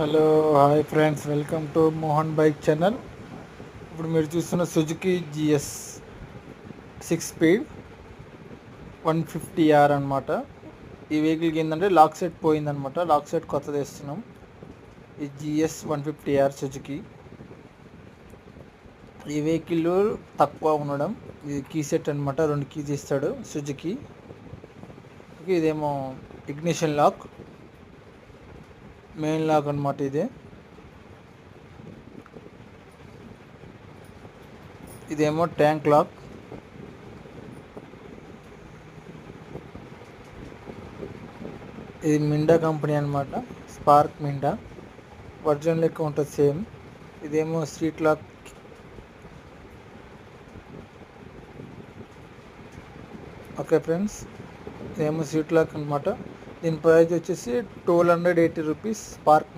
Hello hi friends, welcome to Mohan bike channel. ఇప్పుడు మీరు చూస్తున్న సుజుకి జిఎస్ 6 స్పీడ్ 150R అనమాట. ఈ వెహికల్కి ఏంటంటే లాక్ సెట్ పోయిందనమాట. లాక్ సెట్ కొత్తది వేస్తున్నాం. ఈ జిఎస్ 150R సుజుకి. ఈ వెహికల్ తక్కువ ఉండడం, ఇది కీ సెట్ అనమాట. 2 కీస్ ఇస్తాడు సుజుకి. ఇదేమో ఇగ్నిషన్ లాక్, మెయిన్ లాక్ అనమాట. ఇదేమో ట్యాంక్ లాక్. ఇది మిండా కంపెనీ అనమాట. స్పార్క్ మిండా వర్జన్ లెక్క ఉంటుంది సేమ్. ఇదేమో స్ట్రీట్ లాక్. ఓకే ఫ్రెండ్స్, ఇదేమో స్ట్రీట్ లాక్ అనమాట. దీని ప్రైస్ వచ్చేసి 1280 రూపీస్. స్పార్క్